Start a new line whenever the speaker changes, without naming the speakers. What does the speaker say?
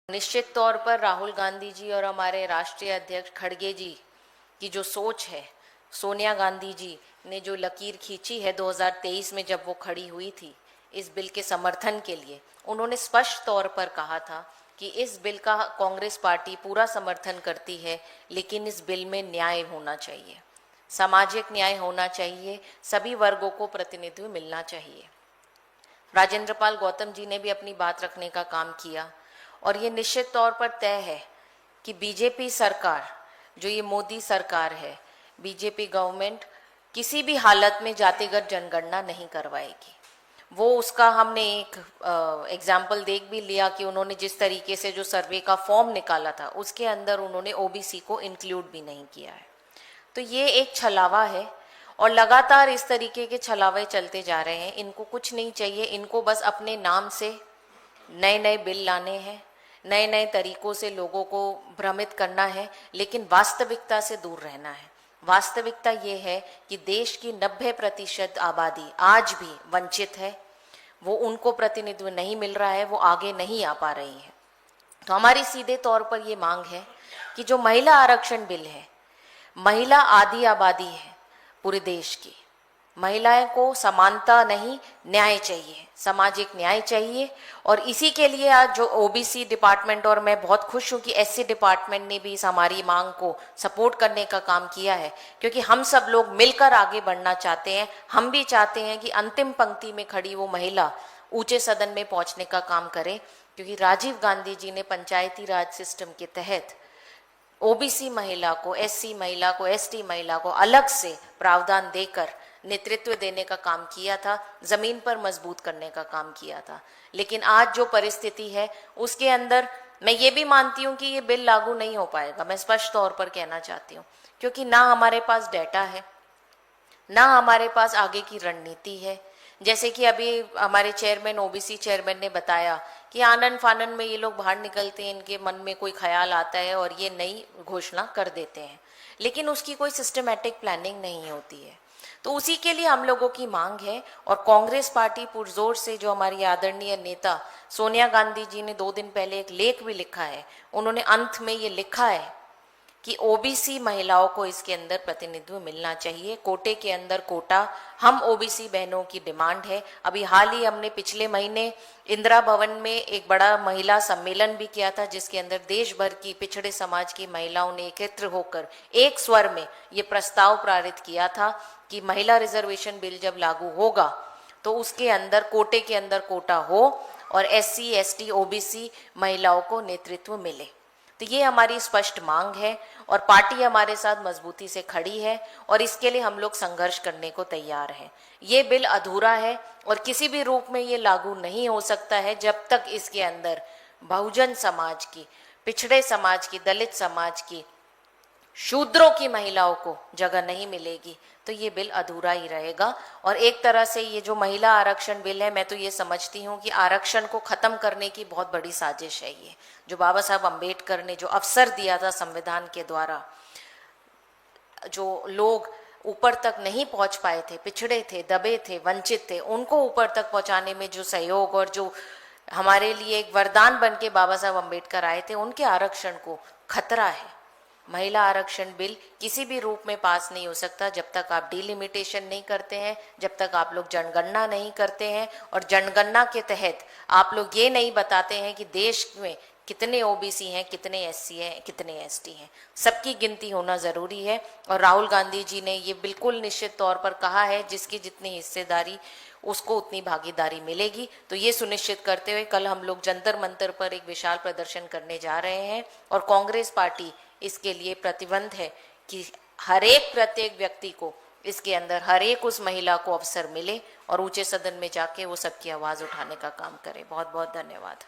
निश्चित तौर पर राहुल गांधी जी और हमारे राष्ट्रीय अध्यक्ष खड़गे जी की जो सोच है, सोनिया गांधी जी ने जो लकीर खींची है 2023 में जब वो खड़ी हुई थी इस बिल के समर्थन के लिए, उन्होंने स्पष्ट तौर पर कहा था कि इस बिल का कांग्रेस पार्टी पूरा समर्थन करती है, लेकिन इस बिल में न्याय होना चाहिए, सामाजिक न्याय होना चाहिए, सभी वर्गों को प्रतिनिधित्व मिलना चाहिए। राजेंद्र पाल गौतम जी ने भी अपनी बात रखने का काम किया और ये निश्चित तौर पर तय है कि बीजेपी सरकार, जो ये मोदी सरकार है, बीजेपी गवर्नमेंट किसी भी हालत में जातिगत जनगणना नहीं करवाएगी। वो उसका हमने एक एग्जाम्पल देख भी लिया कि उन्होंने जिस तरीके से जो सर्वे का फॉर्म निकाला था उसके अंदर उन्होंने ओबीसी को इंक्लूड भी नहीं किया है। तो ये एक छलावा है और लगातार इस तरीके के छलावे चलते जा रहे हैं। इनको कुछ नहीं चाहिए, इनको बस अपने नाम से नए नए बिल लाने हैं, नए नए तरीकों से लोगों को भ्रमित करना है, लेकिन वास्तविकता से दूर रहना है। वास्तविकता ये है कि देश की 90% आबादी आज भी वंचित है, वो उनको प्रतिनिधित्व नहीं मिल रहा है, वो आगे नहीं आ पा रही है। तो हमारी सीधे तौर पर ये मांग है कि जो महिला आरक्षण बिल है, महिला आधी आबादी है पूरे देश की, महिलाएं को समानता नहीं न्याय चाहिए, सामाजिक न्याय चाहिए। और इसी के लिए आज जो ओबीसी डिपार्टमेंट, और मैं बहुत खुश हूं कि एससी डिपार्टमेंट ने भी इस हमारी मांग को सपोर्ट करने का काम किया है, क्योंकि हम सब लोग मिलकर आगे बढ़ना चाहते हैं। हम भी चाहते हैं कि अंतिम पंक्ति में खड़ी वो महिला ऊंचे सदन में पहुंचने का काम करे, क्योंकि राजीव गांधी जी ने पंचायती राज सिस्टम के तहत ओबीसी महिला को, एससी महिला को, एसटी महिला को अलग से प्रावधान देकर नेतृत्व देने का काम किया था, जमीन पर मजबूत करने का काम किया था। लेकिन आज जो परिस्थिति है उसके अंदर मैं ये भी मानती हूँ कि ये बिल लागू नहीं हो पाएगा। मैं स्पष्ट तौर पर कहना चाहती हूँ, क्योंकि ना हमारे पास डेटा है, ना हमारे पास आगे की रणनीति है। जैसे कि अभी हमारे चेयरमैन, ओबीसी चेयरमैन ने बताया कि आनन फानन में ये लोग बाहर निकलते हैं, इनके मन में कोई ख्याल आता है और ये नई घोषणा कर देते हैं, लेकिन उसकी कोई सिस्टमैटिक प्लानिंग नहीं होती है। तो उसी के लिए हम लोगों की मांग है और कांग्रेस पार्टी पुरजोर से, जो हमारी आदरणीय नेता सोनिया गांधी जी ने 2 दिन पहले एक लेख भी लिखा है, उन्होंने अंत में ये लिखा है कि ओबीसी महिलाओं को इसके अंदर प्रतिनिधित्व मिलना चाहिए, कोटे के अंदर कोटा हम ओबीसी बहनों की डिमांड है। अभी हाल ही हमने पिछले महीने इंदिरा भवन में एक बड़ा महिला सम्मेलन भी किया था, जिसके अंदर देश भर की पिछड़े समाज की महिलाओं ने एकत्र होकर एक स्वर में ये प्रस्ताव पारित किया था कि महिला रिजर्वेशन बिल जब लागू होगा तो उसके अंदर कोटे के अंदर कोटा हो और एससी, एसटी, ओबीसी महिलाओं को नेतृत्व मिले। तो ये हमारी स्पष्ट मांग है और पार्टी हमारे साथ मजबूती से खड़ी है और इसके लिए हम लोग संघर्ष करने को तैयार हैं। ये बिल अधूरा है और किसी भी रूप में ये लागू नहीं हो सकता है जब तक इसके अंदर बहुजन समाज की, पिछड़े समाज की, दलित समाज की, शूद्रों की महिलाओं को जगह नहीं मिलेगी। तो ये बिल अधूरा ही रहेगा। और एक तरह से ये जो महिला आरक्षण बिल है, मैं तो ये समझती हूँ कि आरक्षण को खत्म करने की बहुत बड़ी साजिश है। ये जो बाबा साहब अम्बेडकर ने जो अवसर दिया था संविधान के द्वारा, जो लोग ऊपर तक नहीं पहुंच पाए थे, पिछड़े थे, दबे थे, वंचित थे, उनको ऊपर तक पहुंचाने में जो सहयोग और जो हमारे लिए एक वरदान बन के बाबा साहब अम्बेडकर आए थे, उनके आरक्षण को खतरा है। महिला आरक्षण बिल किसी भी रूप में पास नहीं हो सकता जब तक आप डिलिमिटेशन नहीं करते हैं, जब तक आप लोग जनगणना नहीं करते हैं और जनगणना के तहत आप लोग ये नहीं बताते हैं कि देश में कितने ओबीसी हैं, कितने एससी हैं, कितने एसटी हैं। सबकी गिनती होना ज़रूरी है और राहुल गांधी जी ने ये बिल्कुल निश्चित तौर पर कहा है, जिसकी जितनी हिस्सेदारी उसको उतनी भागीदारी मिलेगी। तो ये सुनिश्चित करते हुए कल हम लोग जंतर मंतर पर एक विशाल प्रदर्शन करने जा रहे हैं और कांग्रेस पार्टी इसके लिए प्रतिबद्ध है कि प्रत्येक व्यक्ति को इसके अंदर, हर एक उस महिला को अवसर मिले और ऊंचे सदन में जाके वो सबकी आवाज़ उठाने का काम करे। बहुत बहुत धन्यवाद।